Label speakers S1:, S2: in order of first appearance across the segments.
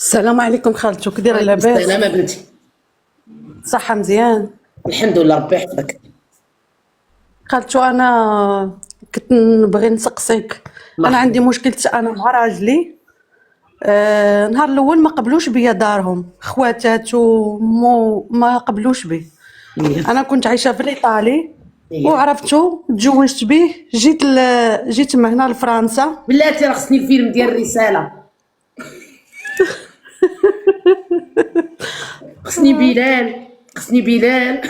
S1: السلام عليكم خالتو، كي دايره؟ لاباس؟
S2: السلامة بنتي.
S1: صحه مزيان؟
S2: الحمد لله ربي يحفظك.
S1: خالتو انا كنت نبغي نسقسيك. انا
S2: مرحبا.
S1: عندي مشكل انا مع راجلي. نهار الاول ما قبلوش بيا دارهم، خواتاتو مو ما قبلوش بي.
S2: إيه.
S1: انا كنت عايشه في الايطالي
S2: إيه.
S1: وعرفتو، تزوجت به، جيت من هنا لفرنسا.
S2: بلاتي راه خصني الفيلم ديال الرسالة، خصني بلال، خصني بلال.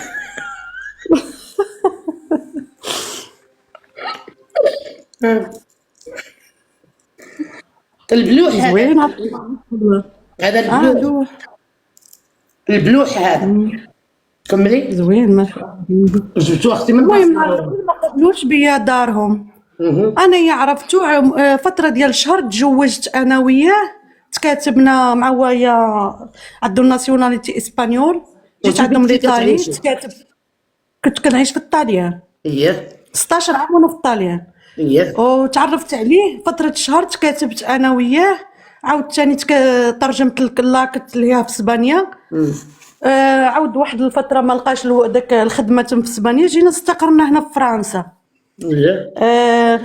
S2: البلوح هذا،
S1: زوين
S2: هذا
S1: اه
S2: البلوح،
S1: لوح.
S2: البلوح هذا. كملي.
S1: زوين ما شاء الله.
S2: جبتو اختي من
S1: المهم نهار
S2: بلاصة.
S1: الاول ما قبلوش بيا دارهم.
S2: اها.
S1: انا عرفتو فتره ديال شهر تزوجت انا وياه، تكاتبنا مع هوايا، عندو ناسيوناليتي اسبانيول، جيت
S2: وانتي
S1: عندهم
S2: كنتي
S1: ليطالي
S2: كتعيشي؟
S1: تكاتب. كنت كنعيش في الطاليان
S2: ايه.
S1: 16 عام وانا في الطاليان،
S2: ايه.
S1: وتعرفت عليه فتره شهر، تكاتبت انا وياه. عاود ثاني ترجمت لك لاكت اللي هي في اسبانيا. عاود واحد الفتره ما لقاش داك الخدمه تم في اسبانيا، جينا استقرنا هنا في فرنسا.
S2: ايه.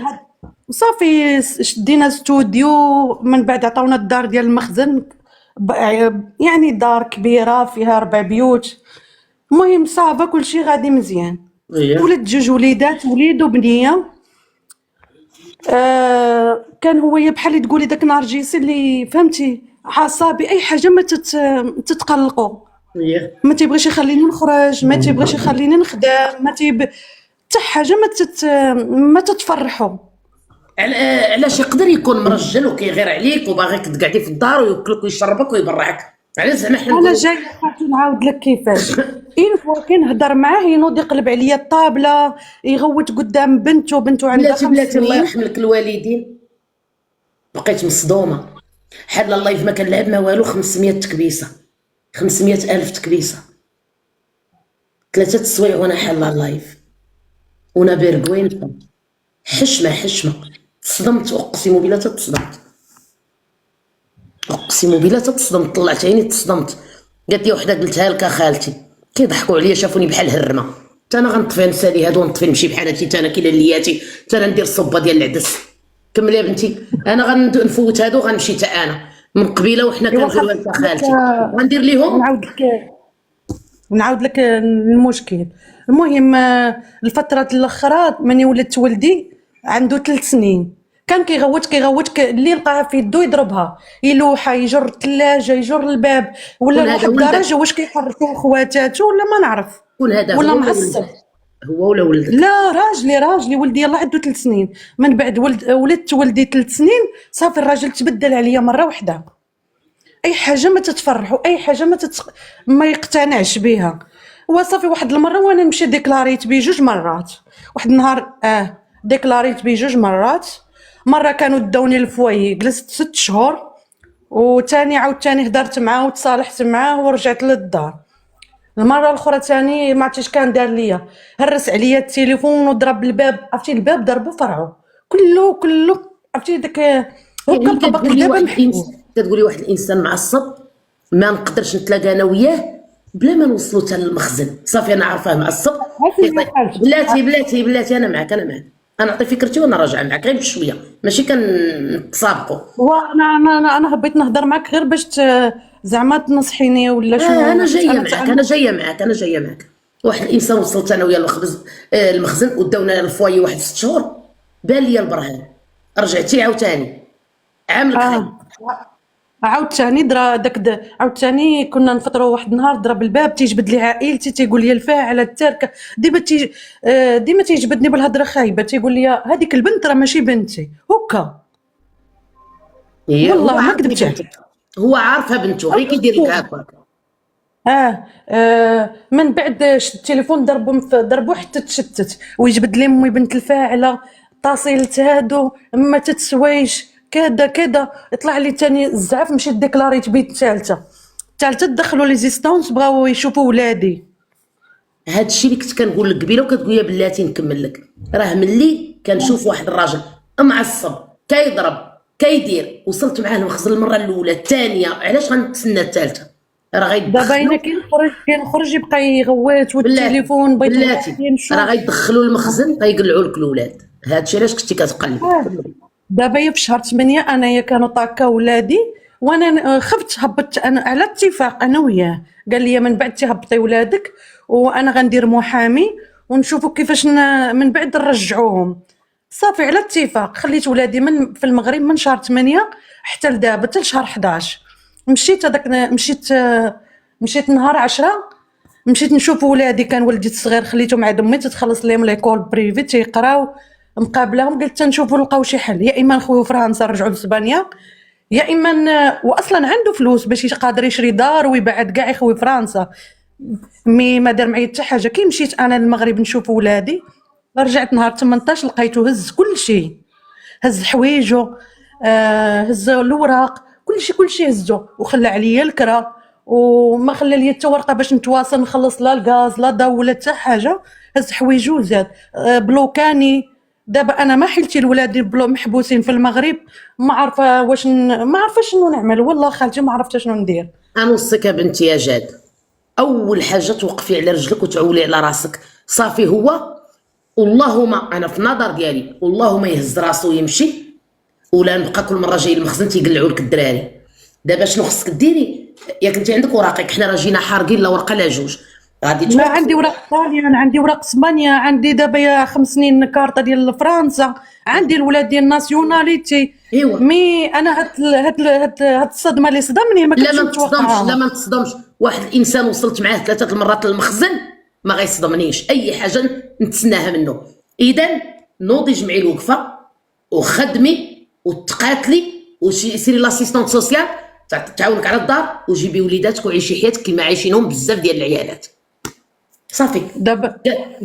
S1: صافي شدينا استوديو، من بعد عطاونا الدار ديال المخزن، يعني دار كبيره فيها 4 بيوت. المهم صافا كلشي غادي مزيان.
S2: ايه.
S1: ولد جوج وليدات، وليد وبنيه. كان هو بحال تقولي داك نرجسي اللي فهمتي، عصبي، اي حاجه ما تتقلقوا.
S2: ايه.
S1: ما تيبغيش يخليني نخرج، ما تيبغيش يخليني نخدم، حتى حاجه ما تتفرحوا.
S2: علاش يقدر يكون مرجل وكيغير عليك وباغيك تقعدي في الدار وياكلك ويشربك ويبرعك؟ علاش زعما حنا
S1: انا
S2: نقولوا؟
S1: جايه خاطر نعاود لك كيفاش. إين فوا كنهضر معاه ينوض يقلب عليا الطابله، يغوت قدام بنته عندها
S2: بلاتي
S1: خمس
S2: بلاتي الله
S1: سنين
S2: يرحم لك الوالدين. بقيت مصدومه. حال اللايف ما كان لعب ما والو، 500 تكبيسه، 500 الف تكبيسه، 3 السوايع وانا حاله اللايف وانا بيرغوينتا. حشمه حشمه. تصدمت، اقسم بالله تصدمت، اقسم بالله تصدمت، طلعت عيني تصدمت. قالت لي وحده قلتها لك خالتي، كيضحكوا عليا شافوني بحال هرمه. حتى انا غنطفي نسالي هادو، نطفي نمشي بحال هادشي، حتى انا كاينه لياتي، حتى انا ندير الصبه ديال العدس. كملي يا بنتي. انا غنفوت هادو، غنمشي حتى انا من قبيله وحنا
S1: ايوا
S2: كنقولوا
S1: خاصك
S2: انت خالتي، غندير ليهم.
S1: نعاود لك المشكل. المهم الفترة الأخرى مني ولدت ولدي عنده 3 سنين، كان كيغوت اللي يلقاها في يدو يضربها، يلوحها، يجر الثلاجة، يجر الباب، ولا
S2: كون هذا
S1: لواحد
S2: ولدك؟
S1: الدرجة واش كيحركوا خواتاتو ولا ما نعرف،
S2: كون هذا
S1: ولا
S2: هو ولا
S1: معصب.
S2: ولدك؟ هو ولا ولدك؟
S1: لا راجلي ولدي يلاه عنده 3 سنين. من بعد ولدت ولدي 3 سنين، صافي الراجل تبدل عليا مرة واحدة. اي حاجه ما تتفرحوا، اي حاجه ما يقتنعش بها. وصافي واحد المره وانا نمشي ديكلاريت بيه 2 مرات. واحد النهار ديكلاريت بيه 2 مرات. مره كانوا داوني الفوايي، جلست 6 شهور، وتاني عاوتاني هدرت معاه وتصالحت معاه ورجعت للدار. المره الاخرى تاني ما عرفتش كان دار ليا، هرس عليا التليفون وضرب الباب، عرفتي الباب ضربو فرعو كله، عرفتي داك هكا
S2: يعني
S1: طبق
S2: كتقولي
S1: دابا
S2: واحد
S1: محكوم.
S2: الانسان، كتقولي واحد الانسان معصب ما نقدرش نتلاقى انا وياه بلا ما نوصلو حتى للمخزن. صافي انا عارفاه معصب.
S1: عرفتي يا خالتي،
S2: بلاتي انا معاك، انا معاك، انا نعطي فكرتي وانا راجعه معاك غير بشويه، ماشي كنتسابقوا.
S1: انا حبيت نهضر معاك غير باش زعما تنصحيني ولا
S2: انا
S1: شنو، حيت
S2: جايه
S1: انا
S2: معاك، انا جايه معاك. واحد الانسان وصلت انا وياه المخبز، المخزن، وداونا الفوايي واحد 6 شهور. بان ليا البرهان. رجعتي عاوتاني، عاملك خير.
S1: اه عاود ثاني درا عاود ثاني كنا نفطروا واحد النهار، ضرب الباب، تيجبد لي عائلتي، تيقول لي الفاعل التركه، ديما تيجبدني بالهضره خايبه، تيقول لي هذيك البنت راه ماشي بنتي هكا.
S2: هي هو
S1: والله ما
S2: عارفني
S1: كذبت
S2: بنته،
S1: عليك.
S2: هو عارفها بنته، غير كيدير لك هكاك.
S1: من بعد التليفون ضربو حتى تشتت، ويجبد لي امي بنت الفاعله، تصيلت هادو ما تتسويش كذا كذا. يطلع لي تاني الزعف، مشيت ديكلاريت بيت الثالثه دخلوا لي زيستونس، بغاو يشوفوا ولادي.
S2: هاد الشيء اللي كنت كنقول لك قبيله وكتقول لي بلاتي نكمل لك، راه ملي كنشوف واحد الراجل معصب كيضرب كيدير وصلت معاه المخزن المره الاولى الثانيه، علاش غنتسنى الثالثه؟ راه
S1: دابا انا
S2: غيدخلوا
S1: كيخرج يبقى يغوت والتليفون بغيت
S2: بلاتي
S1: نشوف.
S2: راه غيدخلوا المخزن غيقلعوا لك الاولاد. هادشي علاش كنتي كتقلب.
S1: دابا في شهر 8 انايا كانوا طاكا ولادي، وانا خفت هبطت انا على اتفاق انا وياه. قال لي من بعد تهبطي ولادك وانا غندير محامي ونشوفوا كيفاش من بعد نرجعوهم. صافي على اتفاق خليت ولادي في المغرب من شهر 8 حتى لدابا حتى لشهر 11. مشيت نهار 10 مشيت نشوف ولادي. كان ولدي الصغير خليته مع دمي تتخلص لهم ليكول بريفي تيقراو مقابلهم. قلت تنشوفوا نلقاو شي حل، يا اما نخويو فرنسا نرجعوا لاسبانيا، يا اما واصلا عنده فلوس باش قادر يشري دار ويبعد كاع يخوي فرنسا. ما دار معايا حتى حاجه. كي مشيت انا للمغرب نشوف ولادي رجعت نهار 18 لقيته هز كل شيء، هز حوايجو، هز الوراق، كل شيء هزو وخلى عليا الكرا وما خلى لي حتى ورقه باش نتواصل نخلص لا الغاز لا ضو ولا حتى حاجه. هز حوايجو زاد بلوكاني. دابا انا ما حلتي الولاد محبوسين في المغرب، ما عارفه ما عارفه شنو نعمل. والله خالتي ما عرفت شنو ندير.
S2: انوصيك يا بنتي يا جاد، اول حاجه توقفي على رجلك وتعولي على راسك. صافي هو اللهم انا في النظر ديالي اللهم يهز راسو ويمشي، ولا نبقى كل مره جاي المخزن تيقلعوا لك الدراري. دابا شنو خصك ديري؟ يا كنتي عندك اوراقك، حنا راه جينا حارقين لا ورقه لا جوج. غادي
S1: لا عندي وراق طاليان، عندي وراق اسبانيا، عندي دابا يا 5 سنين كارطه ديال فرنسا، عندي الولاد ديال ناسيوناليتي.
S2: ايوا
S1: مي انا هاد الصدمه اللي صدمني ما كنتش
S2: لا ما تصدمش،
S1: متوقعاها.
S2: لا ما تصدمش. واحد الانسان وصلت معاه 3 المرات للمخزن ما غيصدمنيش، اي حاجه نتسناها منه. اذا نوضي جمعي الوقفه وخدمي وتقاتلي وسيري لاسيستونت سوسيال تعاونك على الدار وجيبي وليداتك وعيشي حياتك كما عايشينهم بزاف ديال العيالات. صافي
S1: دابا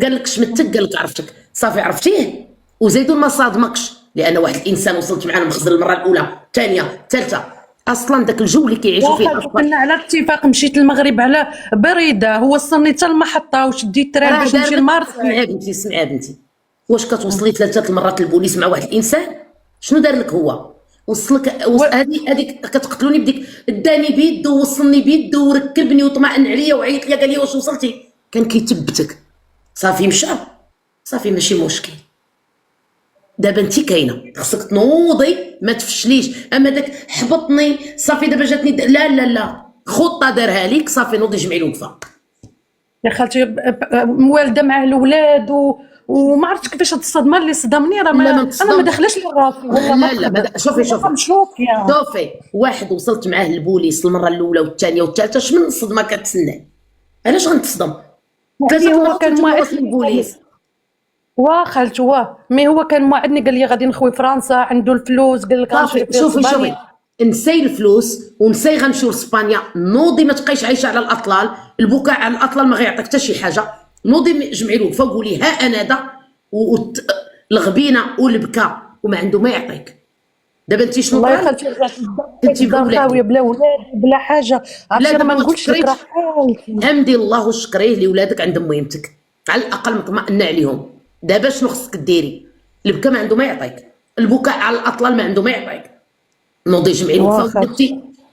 S2: قال لك شمتك، قال لك عرفتك، صافي عرفتيه وزيدو ما صادمكش. لان واحد الانسان وصلت معاه المخزن المره الاولى الثانيه الثالثه، اصلا داك الجو اللي كيعيشوا فيه
S1: كنا على اتفاق. مشيت المغرب على بريده، هو وصلني حتى المحطه وشديت التران باش نمشي لمارسيل.
S2: سمعي بنتي سمعي بنتي، واش كتوصلي 3 المرات للبوليس مع واحد الانسان؟ شنو دار لك هو؟ وصلك هذيك كتقتلوني بديك داني بيدو ووصلني بيدو وركبني وطمأن عليا وعيط ليا قال لي واش وصلتي؟ كان كيتبتك. صافي مشى، صافي ماشي مشكل. دابا انت كاينه خصك تنوضي ما تفشليش. اما داك حبطني صافي دابا جاتني لا لا لا، خطه دارها ليك. صافي نوضي جمعي الوقفه.
S1: يا خالتي والده مع الاولاد وما عرفتش كيفاش هاد الصدمه اللي صدمني. راه انا ما دخلش لراسي والله.
S2: لا شوفي شوفي واحد وصلت معاه للبوليس المره الاولى والثانيه والثالثه، شمن الصدمه كتسنى؟ علاش غنتصدم؟ 3
S1: هو كان
S2: مرات للبوليس.
S1: خالتو مي هو كان موعدني قال لي غادي نخوي فرنسا، عنده الفلوس، قال لك غنمشي
S2: شوفي نسي الفلوس ونسي غنمشيو لاسبانيا. نوضي ما تبقايش عايشه على الاطلال، البكاء على الاطلال ما غيعطيك حتى شي حاجه. نوضي جمعي الوقفه وقولي ها انا دا الغبينه والبكاء وما عنده ما يعطيك. دابا انت شنو
S1: والله خالتي انت خاويه بلا ولاد بلا حاجه. عرفتي ما نقولش لك راه حالتي.
S2: حمدي الله وشكريه لولادك عند ميمتك، على الاقل مطمئنه عليهم. دابا شنو خصك ديري؟ البكاء ما عنده ما يعطيك، البكاء على الاطلال ما عنده ما يعطيك. نوضي جمعي الوقفه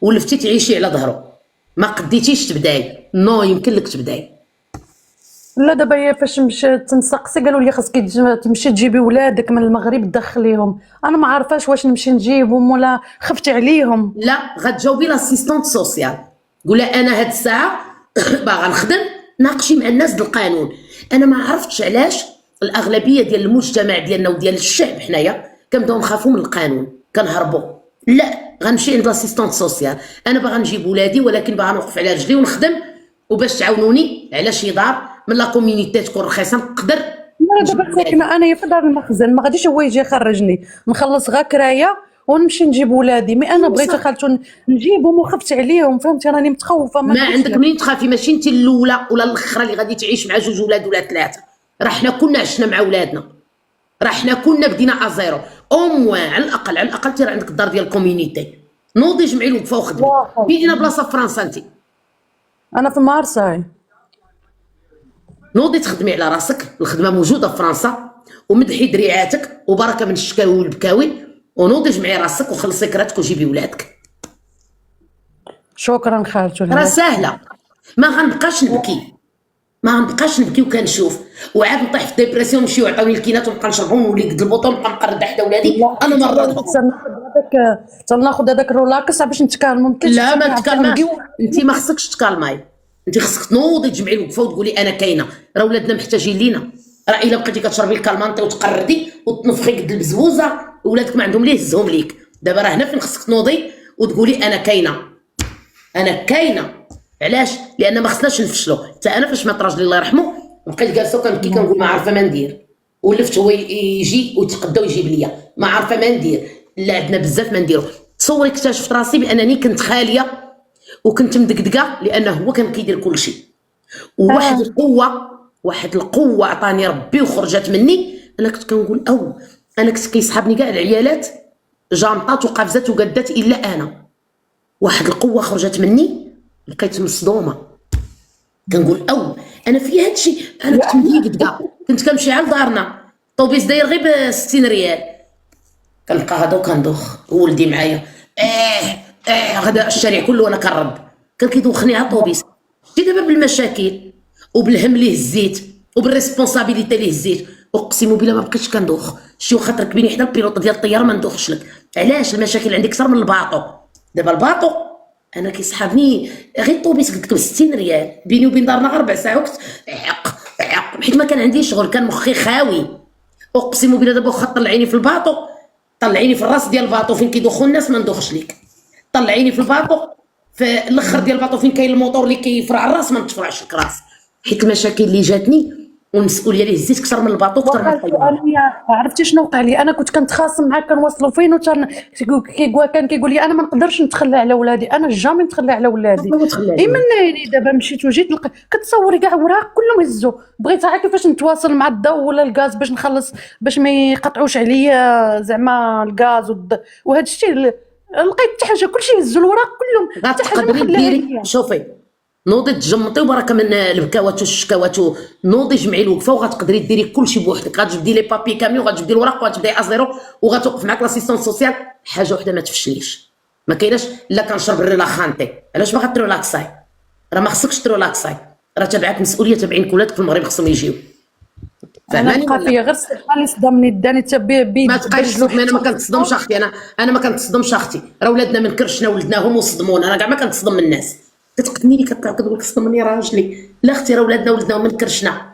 S2: ولفتي تعيشي على ظهره. ما قديتيش تبداي، يمكن لك تبداي.
S1: لا دابا هي فاش مشيت تنسقسي قالوا لي خاصك تمشي تجيبي ولادك من المغرب تدخليهم. انا ما عارفاش واش نمشي نجيبهم ولا خفت عليهم.
S2: لا غتجاوبي لاسيستونت سوسيال، قول لها انا هاد الساعه باغا نخدم. ناقشي مع الناس بالقانون. انا ما عرفتش علاش الاغلبيه ديال المجتمع ديالنا وديال الشعب حنايا كنبداو نخافوا من القانون كنهربوا. لا غنمشي عند لاسيستونت سوسيال، انا باغا نجيب ولادي ولكن باغا نوقف على رجلي ونخدم، وباش تعاونوني على شي دار من لا كوميونيتي تكون رخيصه نقدر.
S1: لا دابا ساكنه انايا في دار المخزن، ما غاديش هو يجي يخرجني، نخلص غا كرايه ونمشي نجيب ولادي. مي انا بغيت خالتو نجيبهم وخفت عليهم، فهمتي راني متخوفه.
S2: ما عندك منين تخافي، ماشي انت الاولى ولا الاخرى اللي غادي تعيش مع 2 ولاد ولا 3. راه حنا كنا عشنا مع ولادنا، راه حنا كنا بدينا ازيرو. على الاقل تيرى عندك الدار ديال الكوميونيتي. نوضي جمعي الوقفه وخدمي. فين بلاصه في فرنسا انت؟
S1: انا في مارساي.
S2: نوضي تخدمي على راسك، الخدمه موجوده في فرنسا، ومدحي دريعاتك وبركه من الشكاوي والبكاوي، ونوضي جمعي راسك وخلصي كراتك وجيبي ولادك.
S1: شكرا خالتو.
S2: راه ساهله، ما غنبقاش نبكي، ما غنبقاش نبكي وكنشوف وعاد نطيح في ديبرسيون نمشيو يعطوني الكينات ونبقى نشربهم ونولي قد البوطون ونبقى نقرد حدا ولادي. انا مرض
S1: تناخذ هذاك الرولاكس باش نتكالمو.
S2: لا ما تكالماش، انت ما خصكش تكالماي، انت خصك تنوضي تجمعي الوقفه وتقولي انا كاينه، راه ولادنا محتاجين لينا. راه الا بقيتي كتشربي الكالمانتي وتقردي وتنفخي قد البزوزه ولادك ما عندهم ليه يهزهم ليك. دابا راه هنا فين خصك تنوضي وتقولي انا كاينه، انا كاينه. علاش؟ لان ما خصناش نفشلوا. حتى انا فاش مات راجلي الله يرحمه بقيت جالسه وكنبكي كنقول ما عارفه ما ندير، ولفت هو يجي ويتقدى ويجيب ليا، ما عارفه ما ندير، لا عندنا بزاف ما نديرو. تصوري اكتشفت راسي بانني كنت خاليه وكنت مدقدقه لانه هو كان كيدير كل شيء. وواحد القوه، واحد القوه عطاني ربي وخرجت مني. انا كنت كنقول انا كنت كيسحبني كاع العيالات جامطات وقفزات وقدات الا انا. واحد القوه خرجت مني بقيت مصدومه كنقول انا في هذا الشيء. انا كنت مدقدقه، كنت كنمشي على دارنا طوبيس داير غير ب 60 ريال كنلقى هذا وكندوخ وولدي معايا غدا الشارع كله وانا كنرد كان كيدوخني على الطوبيس. شتي دابا بالمشاكل وبالهم اللي هزيت وبالريسبونسابيلتي اللي هزيت اقسم بالله ما بقيتش كندوخ. شتي واخا تركبيني حدا البيلوط ديال الطياره ما ندوخش لك. علاش؟ المشاكل عندي اكثر من الباطو. دابا الباطو انا كيسحبني غير الطوبيس قلت له 60 ريال بيني وبين دارنا غير 4 ساعات حيت ما كان عندي شغل، كان مخي خاوي. اقسم بالله دابا واخا طلعيني في الباطو، طلعيني في الراس ديال الباطو فين كيدوخوا الناس ما ندوخش ليك، طلعيني في الباطو في الاخر ديال الباطو فين كاين الموتور اللي كيفرع الراس ما نتفرعش لك راس. حيت المشاكل اللي جاتني والمسؤوليه اللي هزيت اكثر من الباطو اكثر من الطياره.
S1: انا عرفتي شنو وقع لي؟ انا كنت كنتخاصم معاك كنوصلوا فين كان كيقول لي انا ما نقدرش نتخلى على ولادي، انا جامي نتخلى على ولادي. من نايني دابا مشيت وجيت كتصوري كاع وراك كلهم هزوا. بغيت عا كيفاش نتواصل مع الضو ولا الغاز باش نخلص باش ما يقطعوش عليا زعما الغاز وهذا الشيء. لقيت حتى حاجه كلشي هزوا الوراق كلهم حتى حاجه ما
S2: ديري. شوفي نوضي تجمطي وبركه من البكاوات والشكاوات نوضي جمعي الوقفه وغتقدري ديري كلشي بوحدك. غتجبدي لي بابي كاملين وغتجبدي الوراق وغتبداي ازيرو وغتوقف معاك لاسيستون سوسيال. حاجه وحده ما تفشليش، ما كايناش لا كنشرب الريلاخانتي. علاش باغا تريلاكساي؟ راه ما خصكش تريلاكساي، راه تبعك مسؤوليه تبعين ولادك في المغرب خصهم يجيو.
S1: فهماني؟ بقى فيا غير اللي صدمني داني حتى
S2: ما تبقايش تصدمي. انا ما كنتصدمش اختي، انا ما كنتصدمش اختي. راه ولادنا من كرشنا ولدناهم وصدمونا. انا كاع ما كنتصدم من الناس. كتقتني لي كتقول لك صدمني راجلي. لا اختي راه ولادنا ولدناهم من كرشنا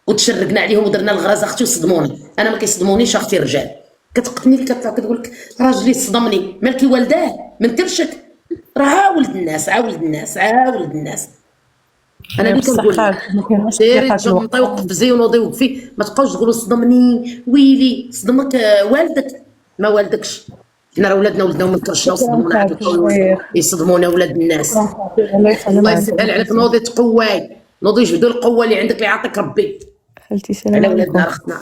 S2: وتشرقنا عليهم ودرنا الغراز اختي وصدمونا. انا ما كيصدمونيش اختي رجال. كتقتني لي كتقول لك راجلي صدمني. مالكي والداه من كرشك؟ راه عاولد الناس عاولد الناس عاولد الناس. انا اللي كنقول سيري تجمطي وقفزي ونوضي وقفي. ما تبقاوش تقولوا صدمني ويلي صدمك والدك ما والدكش. حنا راه ولادنا ولدناهم من كرشنا وصدمونا يصدمونا ولاد الناس. الله يسهل عليك. نوضي تقواي، نوضي جبدوا القوه اللي عندك اللي يعطيك ربي
S1: خالتي. سلام
S2: على
S1: عليكم.
S2: ولادنا رختنا.